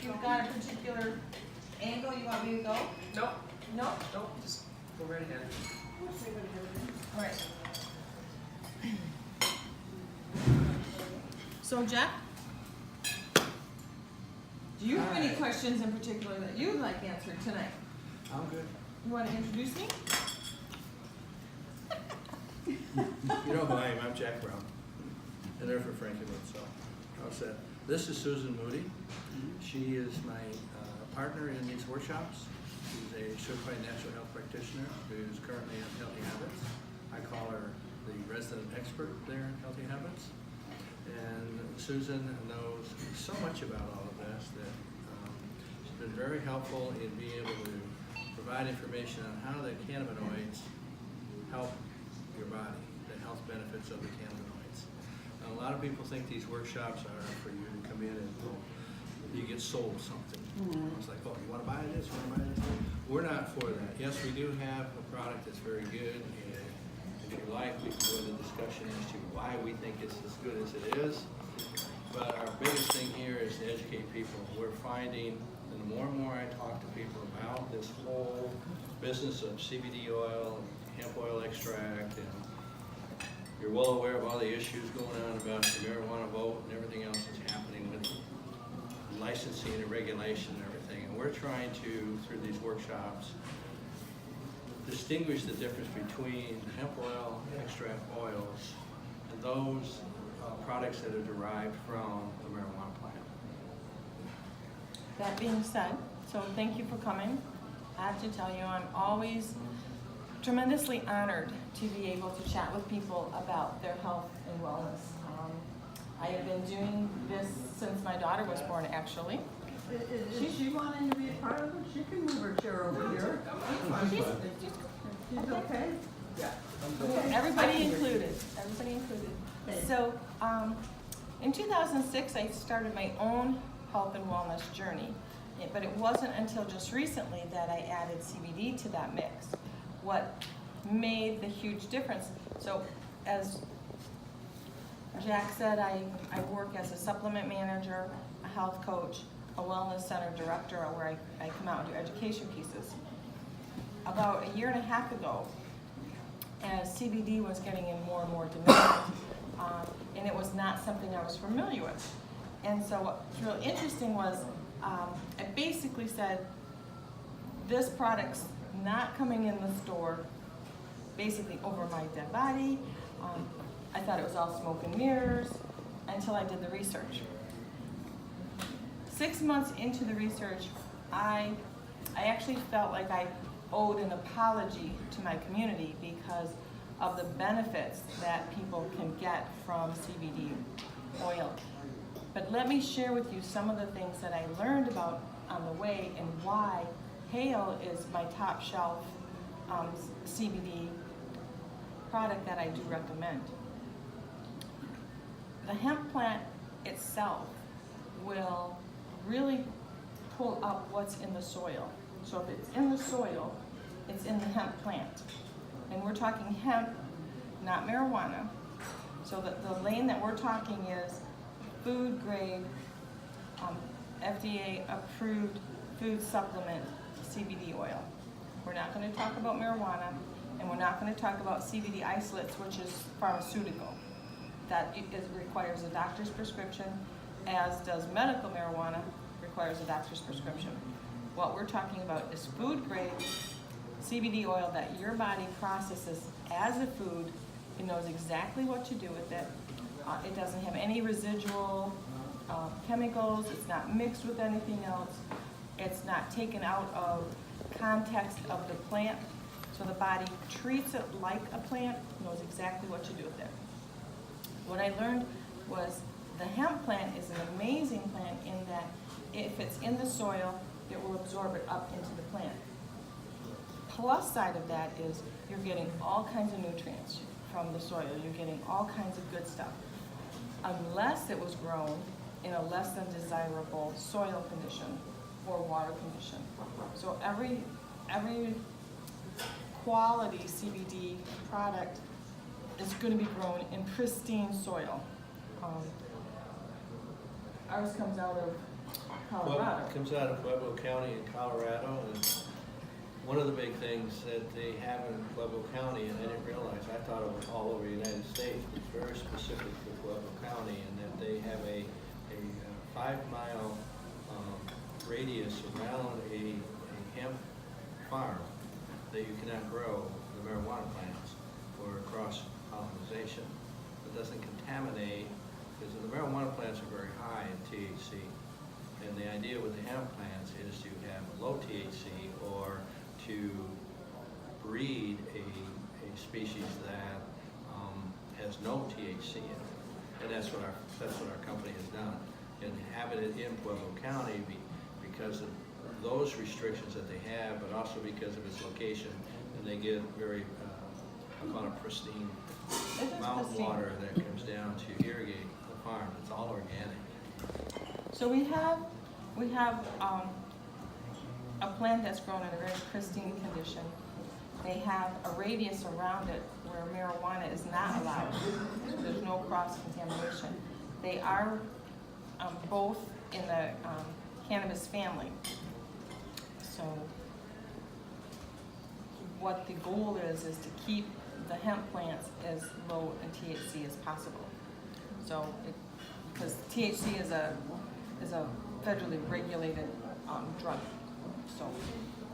you've got a particular angle you want me to go? Nope, No? nope, just go right ahead. All right. So Jeff, do you have any Hi. questions in particular that you'd like answered tonight? I'm good. You want to introduce me? You know who I am, I'm Jack Brown, and there for Frankenwood, so how's that? This is Susan Moody. She is my partner in these workshops. She's a certified natural health practitioner who's currently in Healthy Habits. I call her the resident expert there in Healthy Habits. And Susan knows so much about all of this that she's been very helpful in being able to provide information on how the cannabinoids help your body, the health benefits of the cannabinoids. And a lot of people think these workshops are for you to come in and you get sold something. It's like, oh, you want to buy this? You want to buy this? We're not for that. Yes, we do have a product that's very good, and if you like, we can go into discussion as to why we think it's as good as it is. But our biggest thing here is to educate people. We're finding, and the more and more I talk to people about this whole business of CBD oil and hemp oil extract, and you're well aware of all the issues going on about the marijuana vote and everything else that's happening with licensing and regulation and everything. And we're trying to, through these workshops, distinguish the difference between hemp oil, extract oils, and those products that are derived from the marijuana plant. That being said, so thank you for coming. I have to tell you, I'm always tremendously honored to be able to chat with people about their health and wellness. I have been doing this since my daughter was born, actually. Is she wanting to be a part of it? She can move her chair over here. She's okay? Yeah. Everybody included, everybody included. So, in 2006, I started my own health and wellness journey, but it wasn't until just recently that I added CBD to that mix. What made the huge difference? So, as Jack said, I work as a supplement manager, a health coach, a wellness center director, where I come out and do education pieces. About a year and a half ago, as CBD was getting in more and more demand, and it was not something I was familiar with. And so what's really interesting was, I basically said, this product's not coming in the store, basically over my dead body. I thought it was all smoke and mirrors until I did the research. 6 months into the research, I actually felt like I owed an apology to my community because of the benefits that people can get from CBD oil. But let me share with you some of the things that I learned about on the way and why Hale is my top shelf CBD product that I do recommend. The hemp plant itself will really pull up what's in the soil. So if it's in the soil, it's in the hemp plant. And we're talking hemp, not marijuana. So the lane that we're talking is food grade, FDA approved food supplement CBD oil. We're not going to talk about marijuana, and we're not going to talk about CBD isolates, which is pharmaceutical. That requires a doctor's prescription, as does medical marijuana requires a doctor's prescription. What we're talking about is food grade CBD oil that your body processes as a food. It knows exactly what to do with it. It doesn't have any residual chemicals. It's not mixed with anything else. It's not taken out of context of the plant. So the body treats it like a plant, knows exactly what to do with it. What I learned was the hemp plant is an amazing plant in that if it's in the soil, it will absorb it up into the plant. Plus side of that is you're getting all kinds of nutrients from the soil. You're getting all kinds of good stuff. Unless it was grown in a less than desirable soil condition or water condition. So every quality CBD product is going to be grown in pristine soil. Ours comes out of Colorado. It comes out of Pueblo County in Colorado, and one of the big things that they have in Pueblo County, and I didn't realize, I thought it was all over the United States, it's very specific to Pueblo County, and that they have a 5-mile radius around a hemp farm that you cannot grow the marijuana plants for cross-pollination. It doesn't contaminate, because the marijuana plants are very high in THC. And the idea with the hemp plants is to have low THC, or to breed a species that has no THC in it. And that's what our company has done. And having it in Pueblo County because of those restrictions that they have, but also because of its location, and they get very, I call it pristine mountain water that comes down to irrigate the farm. It's all organic. So we have a plant that's grown in a very pristine condition. They have a radius around it where marijuana is not allowed. There's no cross-contamination. They are both in the cannabis family. So what the goal is to keep the hemp plants as low in THC as possible. So, because THC is a federally regulated drug, so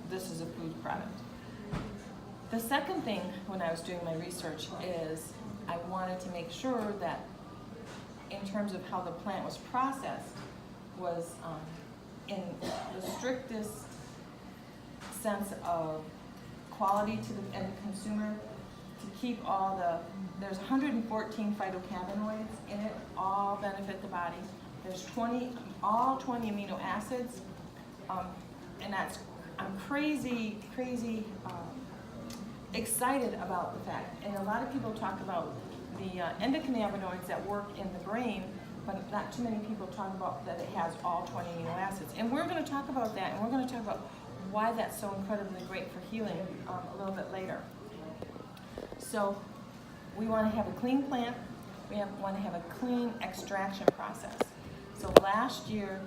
this is a food product. The second thing when I was doing my research is I wanted to make sure that in terms of how the plant was processed was in the strictest sense of quality to the end consumer, to keep there's 114 phytocannabinoids in it, all benefit the body. There's all 20 amino acids, and I'm crazy excited about the fact. And a lot of people talk about the endocannabinoids that work in the brain, but not too many people talk about that it has all 20 amino acids. And we're going to talk about that, and we're going to talk about why that's so incredibly great for healing a little bit later. So we want to have a clean plant. We want to have a clean extraction process. So last year,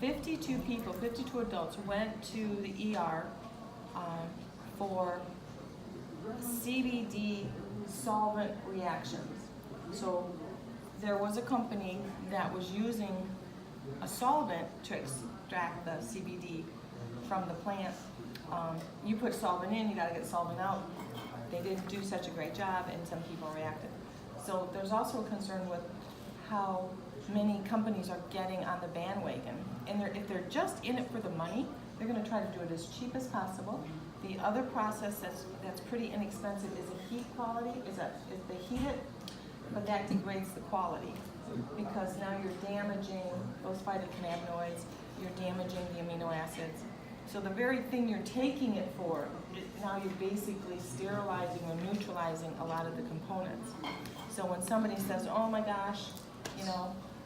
52 adults went to the ER for CBD solvent reactions. So there was a company that was using a solvent to extract the CBD from the plant. You put solvent in, you gotta get solvent out. They didn't do such a great job, and some people reacted. So there's also a concern with how many companies are getting on the bandwagon. And if they're just in it for the money, they're gonna try to do it as cheap as possible. The other process that's pretty inexpensive is a heat quality, is they heat it, but that degrades the quality, because now you're damaging those phytocannabinoids, you're damaging the amino acids. So the very thing you're taking it for, now you're basically sterilizing or neutralizing a lot of the components. So when somebody says, oh my gosh,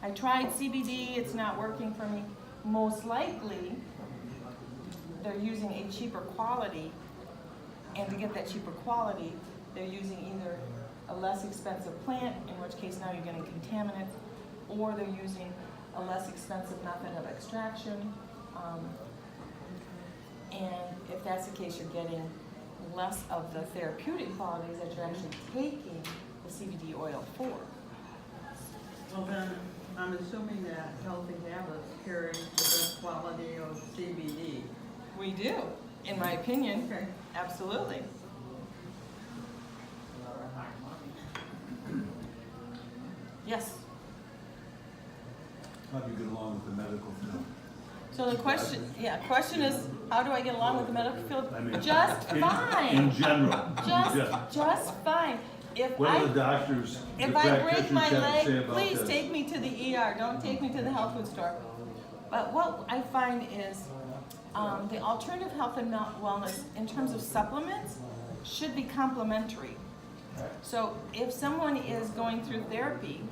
I tried CBD, it's not working for me, most likely they're using a cheaper quality, and to get that cheaper quality, they're using either a less expensive plant, in which case now you're getting contaminants, or they're using a less expensive method of extraction. And if that's the case, you're getting less of the therapeutic qualities that you're actually taking the CBD oil for. Well then, I'm assuming that Healthy Habits carries the best quality of CBD. We do, in my opinion. Okay. Absolutely. Yes. How do you get along with the medical field? So the question is, how do I get along with the medical field? I mean, Just fine. In general. Just fine. What are the doctors, the If I break practitioners my have to say leg, about please this? take me to the ER. Don't take me to the health food store. But what I find is the alternative health and wellness, in terms of supplements, should be complementary. So if someone is going through therapy,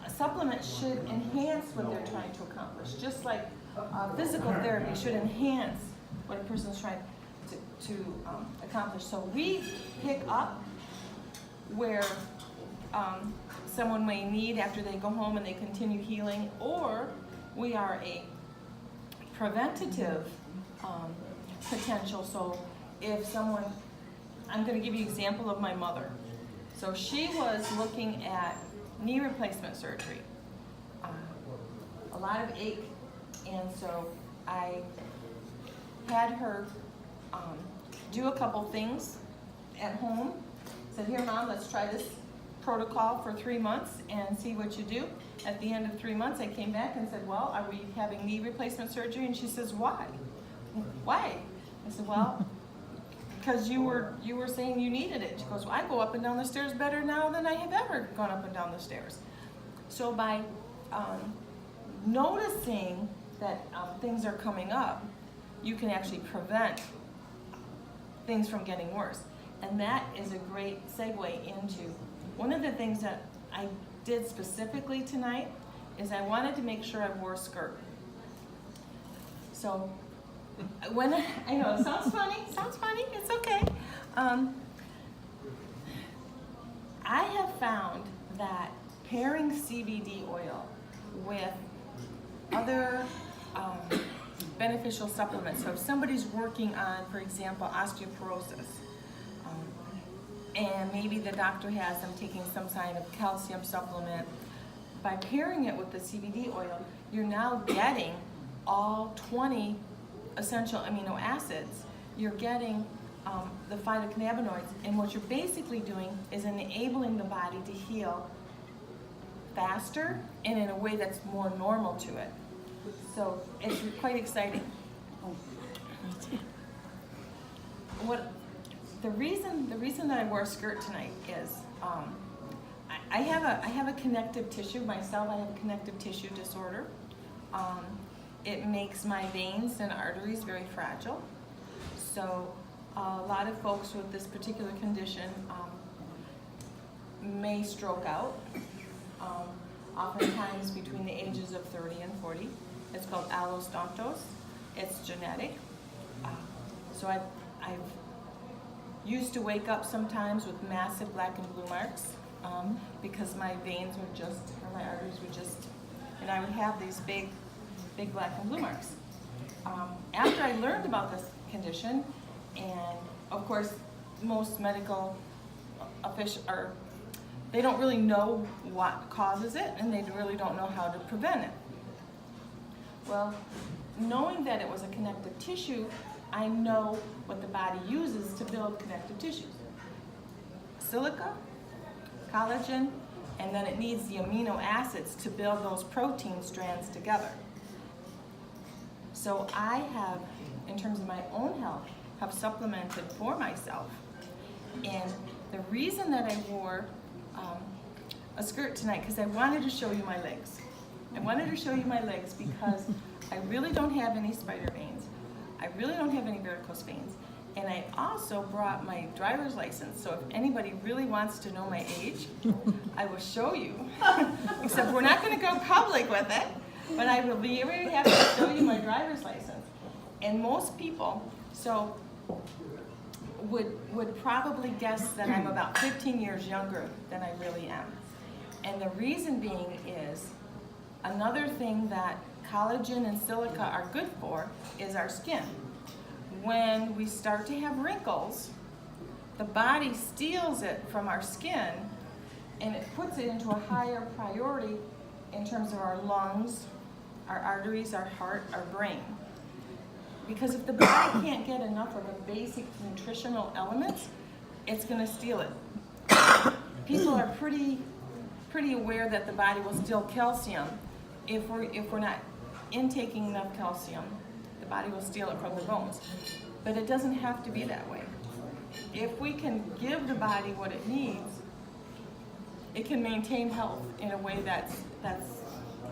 a supplement should enhance what they're trying to accomplish. Just like physical therapy should enhance what a person's trying to accomplish. So we pick up where someone may need after they go home and they continue healing, or we are a preventative potential. So if someone, I'm going to give you an example of my mother. So she was looking at knee replacement surgery, a lot of ache, and so I had her do a couple things at home. Said, here Mom, let's try this protocol for 3 months and see what you do. At the end of 3 months I came back and said, well, are we having knee replacement surgery? And she says, why? Why? I said, well, because you were saying you needed it. She goes, well, I go up and down the stairs better now than I have ever gone up and down the stairs. So by noticing that things are coming up, you can actually prevent things from getting worse. And that is a great segue into one of the things that I did specifically tonight is I wanted to make sure I wore a skirt. So when I know it sounds funny, it's okay. I have found that pairing CBD oil with other beneficial supplements. So if somebody's working on, for example, osteoporosis, and maybe the doctor has them taking some kind of calcium supplement, by pairing it with the CBD oil, you're now getting all 20 essential amino acids. You're getting the phytocannabinoids, and what you're basically doing is enabling the body to heal faster and in a way that's more normal to it. So it's quite exciting. The reason that I wore a skirt tonight is I have a connective tissue myself. I have a connective tissue disorder. It makes my veins and arteries very fragile. So a lot of folks with this particular condition may stroke out, oftentimes between the ages of 30 and 40. It's called allostontos. It's genetic. So I've used to wake up sometimes with massive black and blue marks because my veins would just, or my arteries would just, and I would have these big black and blue marks. After I learned about this condition, and of course most medical officials they don't really know what causes it, and they really don't know how to prevent it. Well, knowing that it was a connective tissue, I know what the body uses to build connective tissues. Silica, collagen, and then it needs the amino acids to build those protein strands together. So I have, in terms of my own health, have supplemented for myself. And the reason that I wore a skirt tonight, because I wanted to show you my legs. I wanted to show you my legs because I really don't have any spider veins. I really don't have any varicose veins. And I also brought my driver's license, so if anybody really wants to know my age, I will show you. Except we're not going to go public with it, but I will be very happy to show you my driver's license. And most people would probably guess that I'm about 15 years younger than I really am. And the reason being is another thing that collagen and silica are good for is our skin. When we start to have wrinkles, the body steals it from our skin and it puts it into a higher priority in terms of our lungs, our arteries, our heart, our brain. Because if the body can't get enough of the basic nutritional elements, it's going to steal it. People are pretty aware that the body will steal calcium. If we're not intaking enough calcium, the body will steal it from the bones. But it doesn't have to be that way. If we can give the body what it needs, it can maintain health in a way that's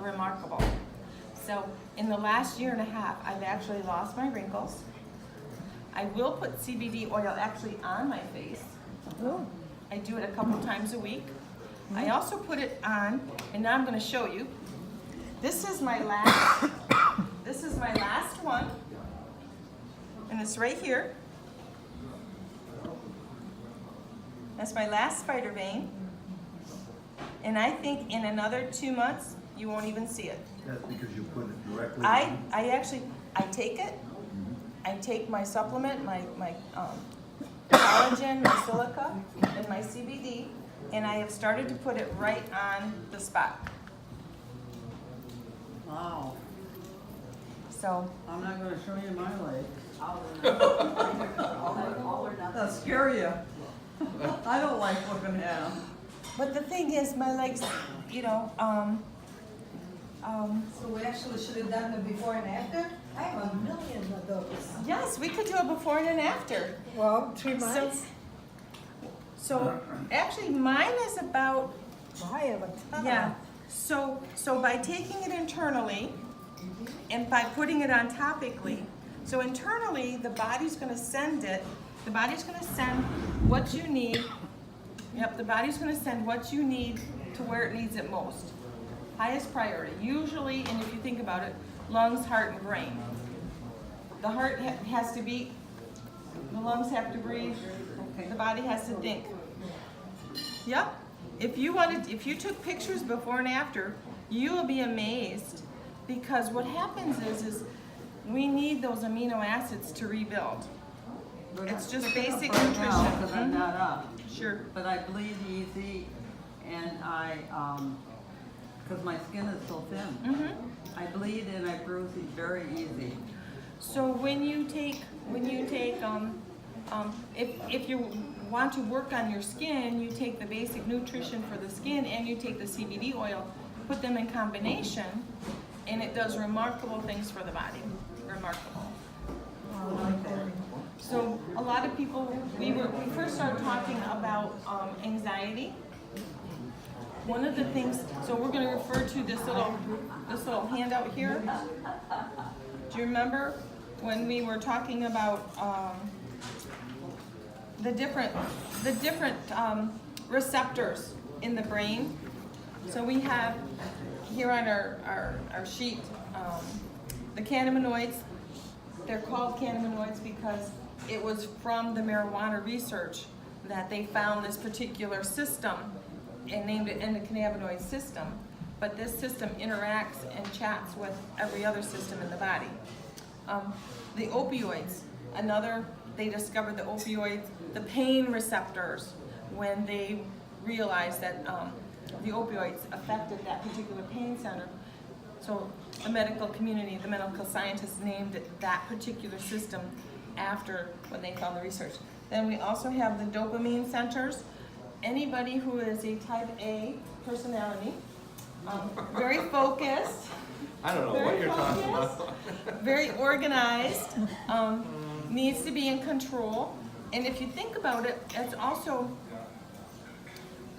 remarkable. So in the last year and a half, I've actually lost my wrinkles. I will put CBD oil actually on my face. I do it a couple times a week. I also put it on, and now I'm going to show you. This is my last one, and it's right here. That's my last spider vein. And I think in another 2 months, You won't even see it. That's because you put it directly. I take it, I take my supplement, my collagen, my silica, and my CBD, and I have started to put it right on the spot. Wow, So, I'm not gonna show you my legs. That'll scare you. I don't like looking at them. but the thing is, my legs, you know, So we actually should have done the before and after? I have a million of those. yes, we could do a before and an after. Well, 3 months? So actually, mine is about, I have a ton. yeah. So by taking it internally and by putting it on topically, so internally, the body's gonna send it, the body's gonna send what you need. Yep, the body's gonna send what you need to where it needs it most. Highest priority, usually, and if you think about it, lungs, heart, and brain. The heart has to beat, the lungs have to breathe, the body has to think. Yep. If you took pictures before and after, you will be amazed, because what happens is we need those amino acids to rebuild. It's just basic Because nutrition. I'm not up, Sure. but I bleed easy, and because my skin is so thin. Mhm. I bleed and I bruise very easy. So when you take if you want to work on your skin, you take the basic nutrition for the skin and you take the CBD oil, put them in combination, and it does remarkable things for the body. Remarkable. So a lot of people, we first started talking about anxiety. One of the things, so we're going to refer to this little handout here. Do you remember when we were talking about the different receptors in the brain? So we have here on our sheet the cannabinoids. They're called cannabinoids because it was from the marijuana research that they found this particular system and named it endocannabinoid system. But this system interacts and chats with every other system in the body. The opioids, they discovered the opioids, the pain receptors, when they realized that the opioids affected that particular pain center. So the medical community, the medical scientists named that particular system after when they found the research. Then we also have the dopamine centers. Anybody who is a type A personality, very focused, I don't know very what you're talking focused, about. very organized, needs to be in control. And if you think about it, it's also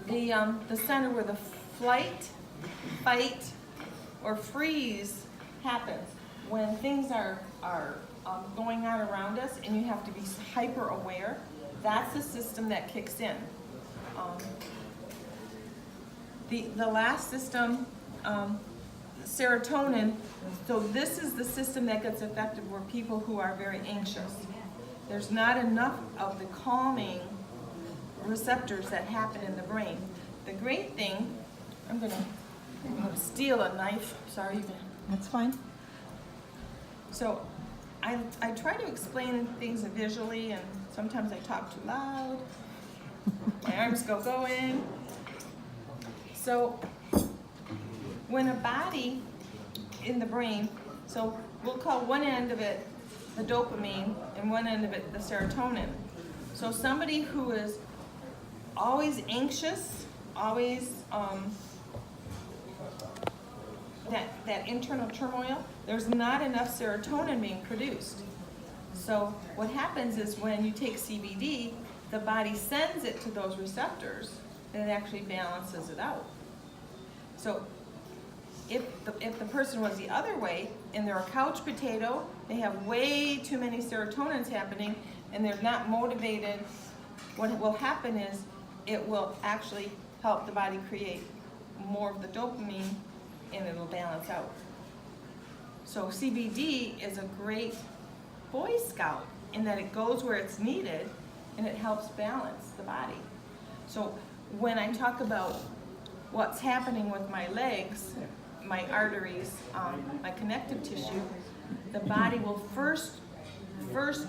the center where the flight, fight, or freeze happens. When things are going on around us and you have to be hyper aware, that's the system that kicks in. The last system, serotonin, so this is the system that gets affected where people who are very anxious. There's not enough of the calming receptors that happen in the brain. The great thing, I'm gonna steal a knife, sorry. That's fine. So I try to explain things visually, and sometimes I talk too loud. My arms go going. So when a body in the brain, so we'll call one end of it the dopamine and one end of it the serotonin. So somebody who is always anxious, always that internal turmoil, there's not enough serotonin being produced. So what happens is when you take CBD, the body sends it to those receptors and it actually balances it out. So if the person was the other way and they're a couch potato, they have way too many serotonins happening and they're not motivated, what will happen is it will actually help the body create more of the dopamine and it'll balance out. So CBD is a great Boy Scout in that it goes where it's needed and it helps balance the body. So when I talk about what's happening with my legs, my arteries, my connective tissue, the body will first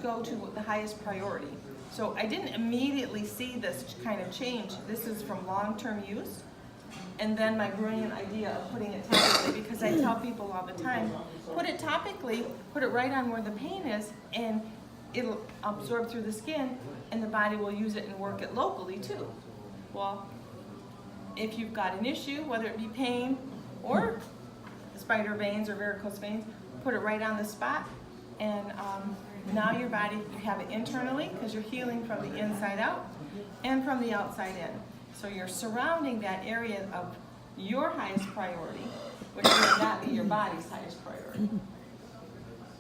go to the highest priority. So I didn't immediately see this kind of change. This is from long-term use. And then my brilliant idea of putting it topically, because I tell people all the time, put it topically, put it right on where the pain is, and it'll absorb through the skin, and the body will use it and work it locally too. Well, if you've got an issue, whether it be pain or spider veins or varicose veins, put it right on the spot, and now your body, you have it internally because you're healing from the inside out and from the outside in. So you're surrounding that area of your highest priority, which may not be your body's highest priority.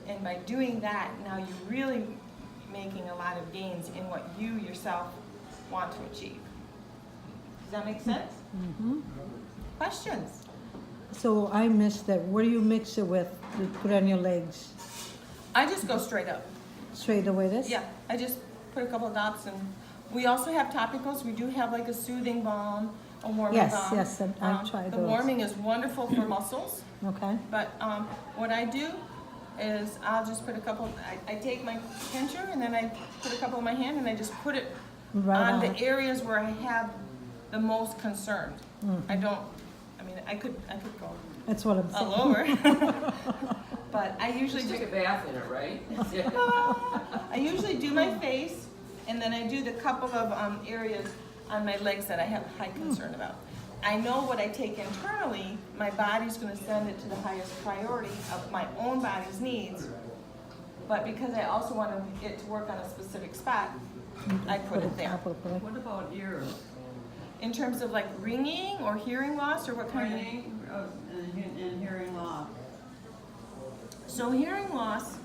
And by doing that, now you're really making a lot of gains in what you yourself want to achieve. Does that make sense? Questions? So I missed that. What do you mix it with to put on your legs? I just go straight up. Straight away this? Yeah, I just put a couple of dots, and we also have topicals. We do have like a soothing balm, a warming Yes, balm. yes, I've tried The those. warming is wonderful for muscles, Okay. but what I do is I'll just put a couple, I take my pincher and then I put a couple in my hand and I just put it Right on on the it. areas where I have the most concern. I don't, I mean, I could go That's what I'm saying. all over. But I usually Just just, take a bath in it, right? I usually do my face, and then I do the couple of areas on my legs that I have high concern about. I know what I take internally, my body's gonna send it to the highest priority of my own body's needs, but because I also want it to work on a specific spot, I put it there. Topically. What about ears? In terms of like ringing or hearing loss, or what kind of? Training and hearing loss. So hearing loss,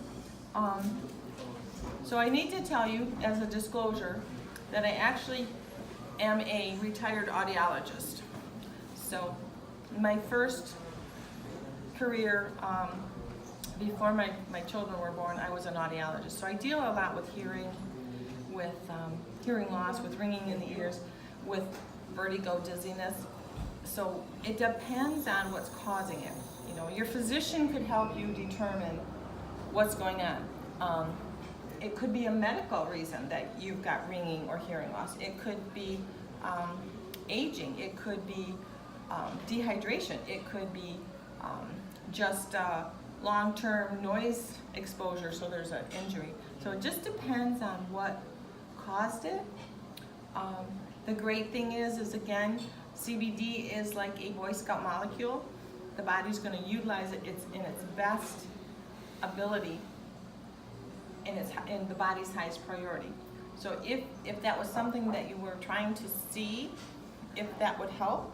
so I need to tell you as a disclosure that I actually am a retired audiologist. So my first career, before my children were born, I was an audiologist. So I deal a lot with hearing loss, with ringing in the ears, with vertigo, dizziness. So it depends on what's causing it. You know, your physician could help you determine what's going on. It could be a medical reason that you've got ringing or hearing loss. It could be aging. It could be dehydration. It could be just long-term noise exposure, so there's an injury. So it just depends on what caused it. The great thing is again, CBD is like a Boy Scout molecule. The body's going to utilize it. It's in its best ability, and it's in the body's highest priority. So if that was something that you were trying to see, if that would help,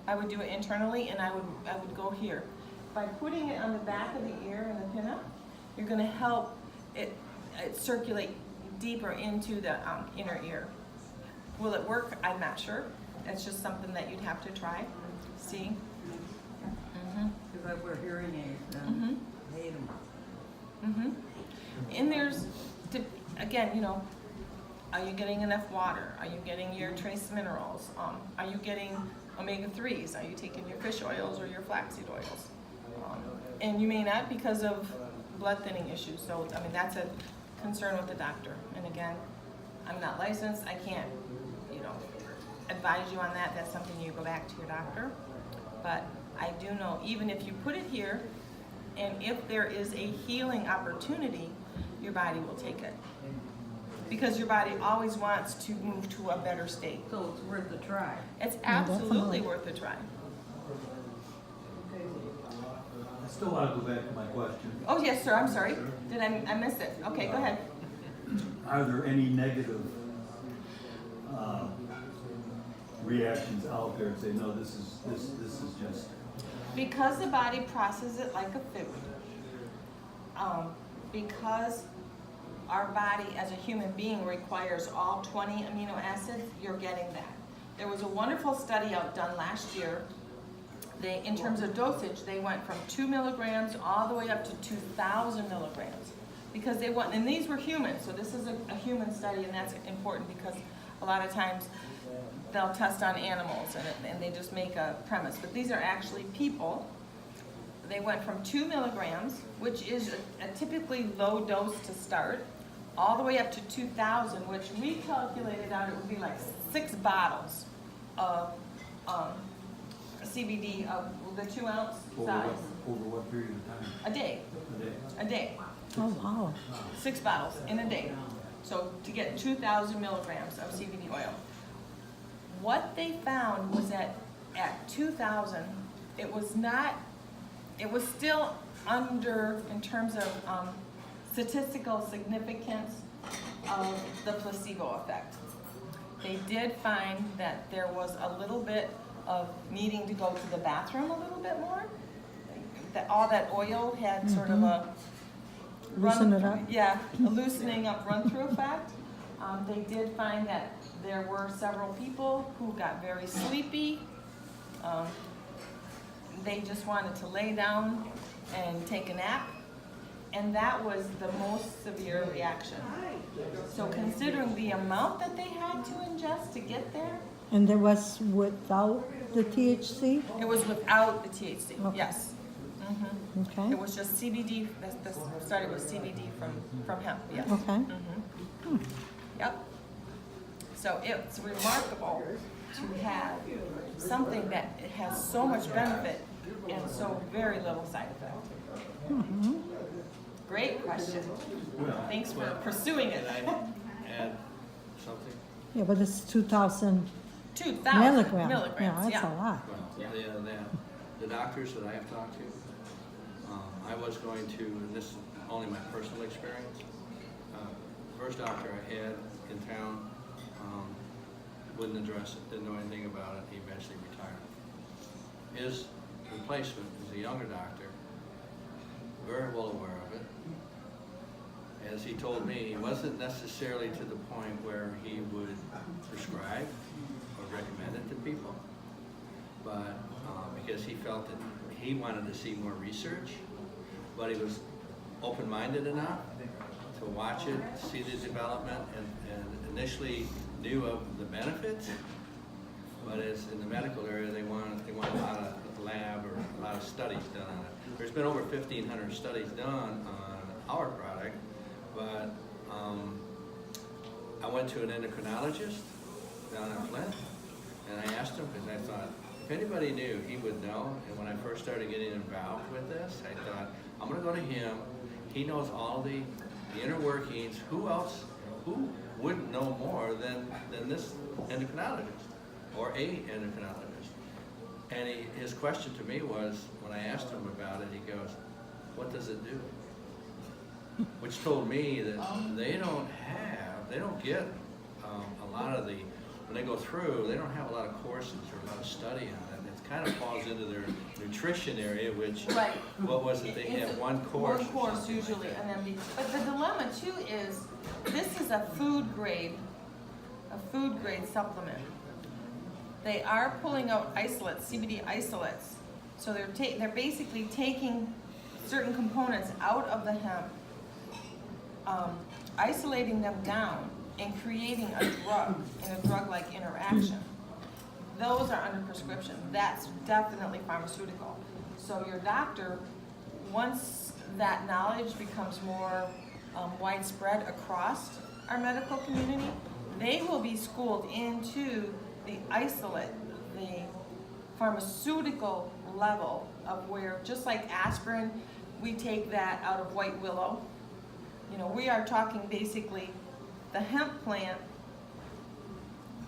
I would do it internally, and I would go here. By putting it on the back of the ear and the pinna, you're going to help it circulate deeper into the inner ear. Will it work? I'm not sure. It's just something that you'd have to try. See? Because I wear hearing aids and I hate them. And there's, again, you know, are you getting enough water? Are you getting your trace minerals? Are you getting omega-3s? Are you taking your fish oils or your flaxseed oils? And you may not because of blood thinning issues. So, I mean, that's a concern with the doctor. And again, I'm not licensed. I can't, you know, advise you on that. That's something you go back to your doctor. But I do know, even if you put it here, and if there is a healing opportunity, your body will take it. Because your body always wants to move to a better state. So it's worth a try. It's absolutely definitely. worth a try. I still want to go back to my question. Oh, yes, sir, I'm sorry. Did I miss it? Okay, go ahead. Are there any negative reactions out there to say, no, this is just, Because the body processes it like a food, because our body as a human being requires all 20 amino acids, you're getting that. There was a wonderful study out done last year. In terms of dosage, they went from 2 milligrams all the way up to 2,000 milligrams. Because they want, and these were humans, so this is a human study, and that's important because a lot of times they'll test on animals and they just make a premise. But these are actually people they went from 2 milligrams, which is a typically low dose to start, all the way up to 2,000, which we calculated out it would be like 6 bottles of CBD of the 2 ounce size Over what period of time? a day. A day? A day. Oh, wow. 6 bottles in a day. So to get 2,000 milligrams of CBD oil. What they found was that at 2,000, it was still under, in terms of statistical significance of the placebo effect. They did find that there was a little bit of needing to go to the bathroom a little bit more. That all that oil had sort of a Loosen it up. Yeah, a loosening up run-through effect. They did find that there were several people who got very sleepy. They just wanted to lay down and take a nap. And that was the most severe reaction. So considering the amount that they had to ingest to get there, And that was without the THC? it was without the THC, Okay. yes. Mhm. Okay, It was just CBD, this started with CBD from hemp, yes. okay. Mhm. Yep. So it's remarkable to have something that it has so much benefit and so very little side effect. Mhm. Great question. Thanks for pursuing it. And I add something? Yeah, but it's 2,000 2,000 milligrams. milligrams, Yeah, that's yeah. a lot. Well, the doctors that I have talked to, I was going to, and this is only my personal experience, first doctor I had in town wouldn't address it, didn't know anything about it, he eventually retired. His replacement was a younger doctor, very well aware of it. As he told me, he wasn't necessarily to the point where he would prescribe or recommend it to people, but because he felt that he wanted to see more research, but he was open-minded enough to watch it, see the development, and initially knew of the benefits, but as in the medical area, they want a lot of lab or a lot of studies done on it. There's been over 1,500 studies done on our product, but I went to an endocrinologist down in Flint, and I asked him, because I thought, if anybody knew, he would know. And when I first started getting involved with this, I thought, I'm going to go to him. He knows all the inner workings. Who else, who wouldn't know more than this endocrinologist or a endocrinologist? And his question to me was, when I asked him about it, he goes, what does it do? Which told me that they don't get a lot of the, when they go through, they don't have a lot of courses or a lot of study on it. It kind of falls into their nutrition area, which, Right. what was it, they It's had a- one course. One or course something like usually, that. and then, but the dilemma too is, this is a food grade supplement. They are pulling out isolates, CBD isolates. So they're basically taking certain components out of the hemp, isolating them down and creating a drug in a drug-like interaction. Those are under prescription. That's definitely pharmaceutical. So your doctor, once that knowledge becomes more widespread across our medical community, they will be schooled into the isolate, the pharmaceutical level of where, just like aspirin, we take that out of white willow. You know, we are talking basically the hemp plant,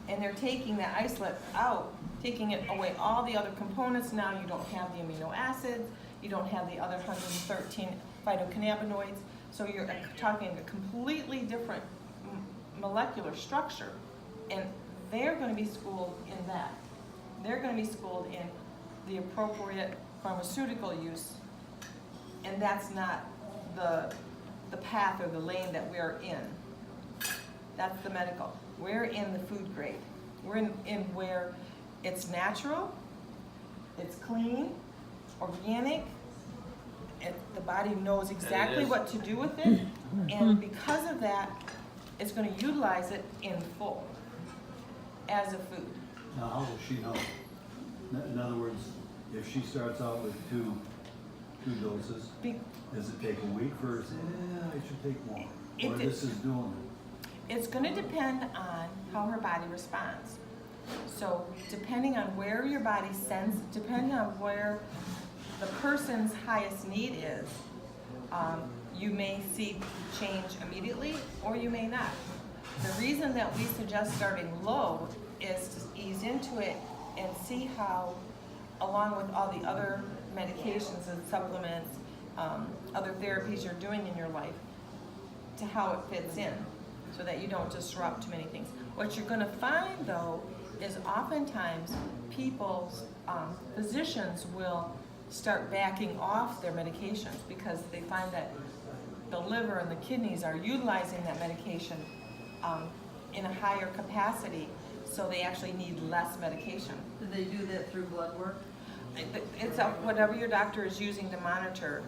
and they're taking that isolate out, taking it away, all the other components. Now you don't have the amino acids, you don't have the other 113 phytocannabinoids, so you're talking a completely different molecular structure, and they're going to be schooled in that. They're going to be schooled in the appropriate pharmaceutical use, and that's not the path or the lane that we're in. That's the medical. We're in the food grade. We're in where it's natural, it's clean, organic, the body knows exactly is. what to do with it, and because of that, it's going to utilize it in full as a food. Now, how will she know? In other words, if she starts out with 2 2 doses? Be- Does it take a week for, yeah, I should take more? It Or did- this is doing It's gonna depend on how her body responds. So depending on where your body sends, depending on where the person's highest need is, you may see change immediately or you may not. The reason that we suggest starting low is to ease into it and see how, along with all the other medications and supplements, other therapies you're doing in your life, to how it fits in, so that you don't disrupt too many things. What you're gonna find though, is oftentimes people's, physicians will start backing off their medications because they find that the liver and the kidneys are utilizing that medication in a higher capacity, so they actually need less medication. Do they do that through blood work? It's whatever your doctor is using to monitor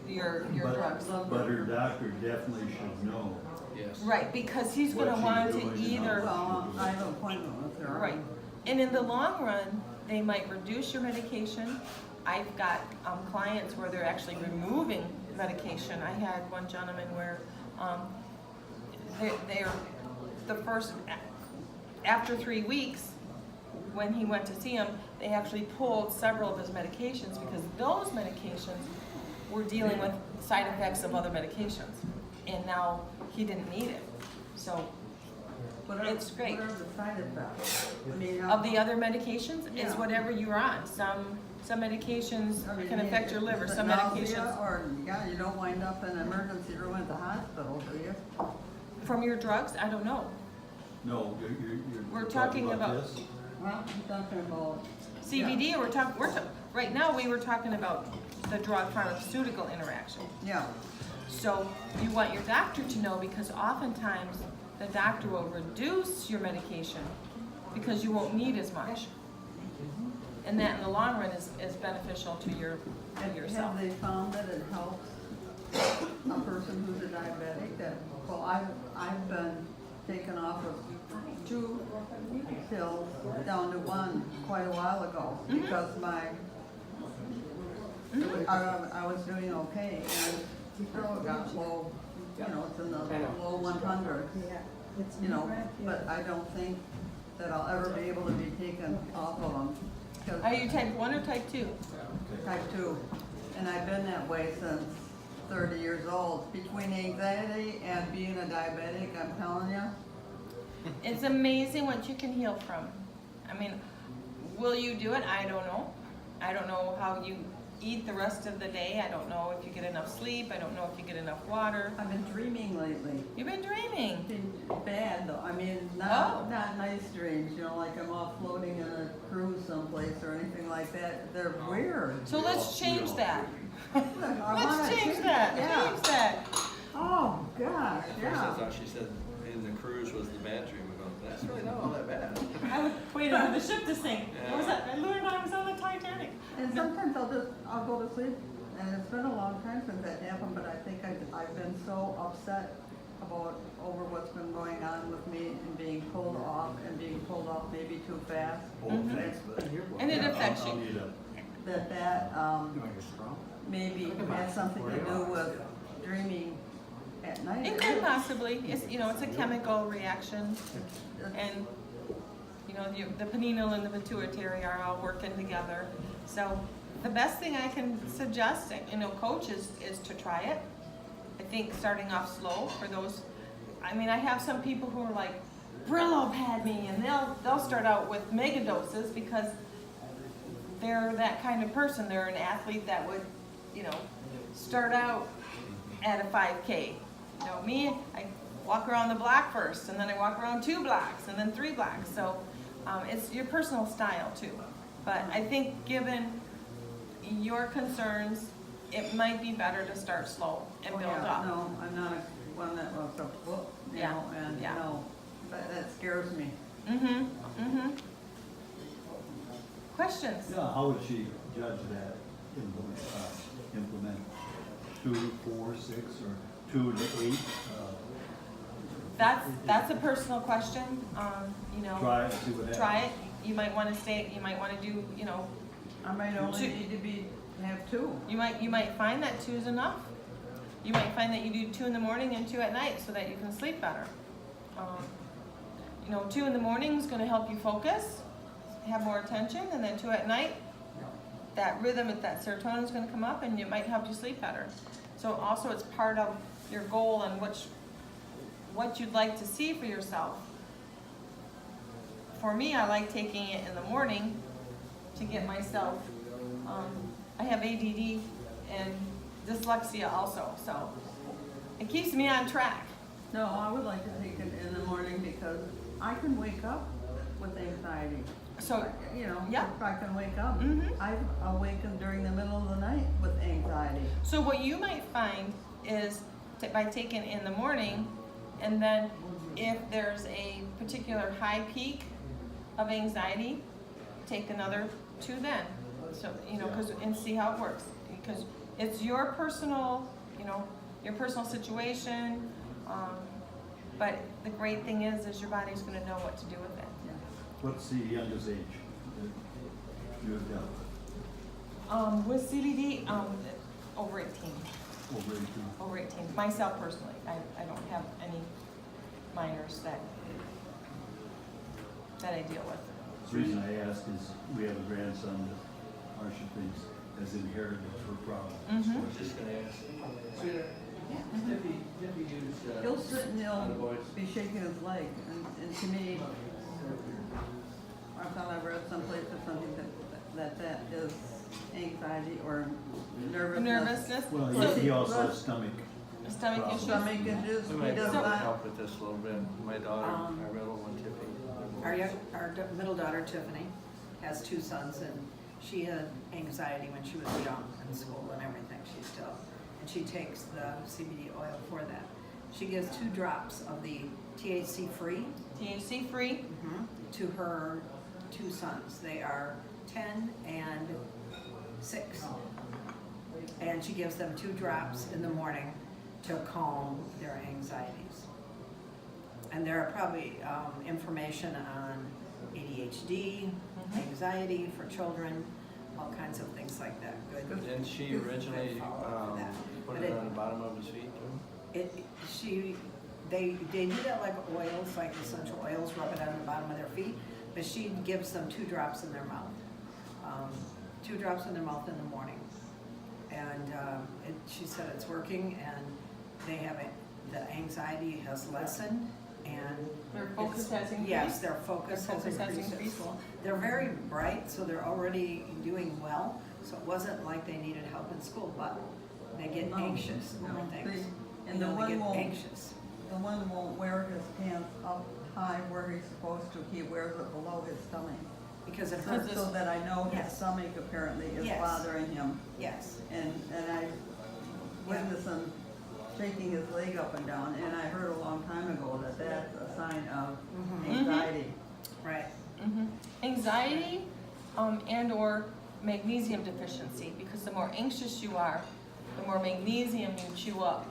your But- drugs. But her doctor definitely should know. Yes. Right, because he's What gonna she's want to doing and either. how Well, I have an appointment with her. Right, and in the long run, they might reduce your medication. I've got clients where they're actually removing medication. I had one gentleman where they're the first, after 3 weeks, when he went to see him, they actually pulled several of his medications because those medications were dealing with side effects of other medications. And now he didn't need it. So What are- It's great. What are the side effects? I mean, of the other medications, Yeah. is whatever you're on. Some medications I mean, can affect your is liver, it some nausea, medications. Or, yeah, you don't wind up in an emergency room at the hospital, do you? From your drugs, I don't know. No, you're We're talking about- this? Well, I'm talking about. CBD, right now, we were talking about the drug pharmaceutical interaction. Yeah, So you want your doctor to know, because oftentimes the doctor will reduce your medication because you won't need as much. And that in the long run is beneficial to yourself. have they found that it helps a person who's a diabetic? That, well, I've been taken off of 2 pills down to 1 quite a while ago Mhm. because I was doing okay and still got low, it's in the low 100, but I don't think that I'll ever be able to be taken off of them. 'Cause Are you type 1 or type 2? Type 2, and I've been that way since 30 years old. Between anxiety and being a diabetic, I'm telling you, It's amazing what you can heal from. I mean, will you do it? I don't know. I don't know how you eat the rest of the day. I don't know if you get enough sleep. I don't know if you get enough water. I've been dreaming lately. You've been dreaming. Been bad though, I mean, Oh. not nice dreams, like I'm off floating in a cruise someplace or anything like that. They're weird. So let's change that. I Let's wanna change that. Yeah. Change that. Oh, gosh, First I yeah. thought she said in the cruise was the bad dream. We go, that's really not all that bad. I was waiting for the ship to sink. What was that? Louis and I was on the Titanic. And sometimes I'll go to sleep, and it's been a long time since that happened, but I think I've been so upset over what's been going on with me and being pulled off maybe too fast. Oh, Mhm. thanks. And it Yeah, affects I'll you. need a- That maybe has something to do with dreaming at night. It could possibly. It's a chemical reaction. And, the pineal and the pituitary are all working together. So the best thing I can suggest, coach, is to try it. I think starting off slow for those, I have some people who are like, Brillo had me, and they'll start out with mega doses because they're that kind of person. They're an athlete that would, start out at a 5K. Me, I walk around the block first, and then I walk around 2 blocks, and then 3 blocks. So it's your personal style too. But I think given your concerns, it might be better to start slow and build up. No, I'm not one that wants to whoop, Yeah, and yeah. no, that scares me. Questions? Yeah, how would she judge that implement 2 to 4, 6, or 2 to 8? That's a personal question. Try it, see what happens. Try it. You might want to do, I might only Two- need to be have two. You might find that 2 is enough. You might find that you do 2 in the morning and 2 at night so that you can sleep better. 2 in the morning is gonna help you focus, have more attention, and then 2 at night, that rhythm, that serotonin is gonna come up and it might help you sleep better. So also it's part of your goal and what you'd like to see for yourself. For me, I like taking it in the morning to get myself, I have ADD and dyslexia also, so it keeps me on track. No, I would like to take it in the morning because I can wake up with anxiety. So, yeah. If I can wake up. Mhm. I've awakened during the middle of the night with anxiety. So what you might find is by taking it in the morning, and then if there's a particular high peak of anxiety, take another 2 then. So, and see how it works. Because it's your personal, your personal situation. But the great thing is your body's gonna know what to do with it. What's the youngest age that you have dealt with? With CBD, over 18. Over 18? Over 18. Myself personally, I don't have any minors that I deal with. The reason I ask is we have a grandson that Marcia thinks has inherited her problem. Mhm. I was just gonna ask, sweetheart, Dippy used, He'll sit and he'll Otherwise- be shaking his leg, and to me, I thought I read someplace or something that is anxiety or nervousness. Nervousness. Well, So- he also has stomach. Stomach Problem. issues. Stomach issues, we he might does So- not. help with this a little bit. My daughter, our little one, Tippy. Our middle daughter Tiffany has 2 sons, and she had anxiety when she was young in school and everything. And she takes the CBD oil for that. She gives 2 drops of the THC-free THC-free. to her 2 sons. They are 10 and 6. And she gives them 2 drops in the morning to calm their anxieties. And there are probably information on ADHD, anxiety for children, all kinds of things like that. Good. Didn't she originally, that. put But it it- on the bottom of his feet too? They do that like oils, like essential oils, rub it on the bottom of their feet, but she gives them 2 drops in their mouth. 2 drops in their mouth in the morning. And she said it's working, and the anxiety has lessened, and Their focus has increased? yes, their focus has increased at school. They're very bright, so they're already doing well, so it wasn't like they needed help in school, but they get anxious over things. And You the know, they one get won't, anxious. the one won't wear his pants up high where he's supposed to, he wears it below his stomach. Because it So hurts. So that I know his Yes. stomach apparently is Yes. bothering him. Yes. And I witnessed him shaking his leg up and down, and I heard a long time ago that that's a sign of anxiety. Right. Anxiety, and/or magnesium deficiency, because the more anxious you are, the more magnesium you chew up,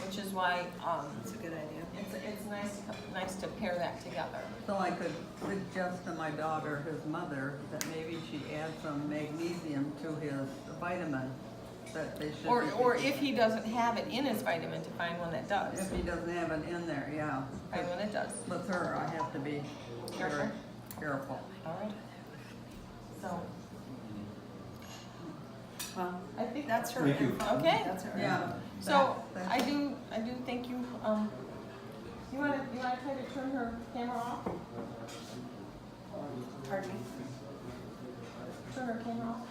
which is why That's a good idea. it's nice to pair that together. So I could suggest to my daughter, his mother, that maybe she add some magnesium to his vitamin that they should. Or if he doesn't have it in his vitamin, to find one that does. If he doesn't have it in there, yeah. Find one that does. With her, I have to be very Careful. careful. All right. So Well, I think that's her. Thank you. info. Okay. That's her. Yeah. info. So That- I do thank you. You wanna try to turn her camera off? Pardon me? Turn her camera off.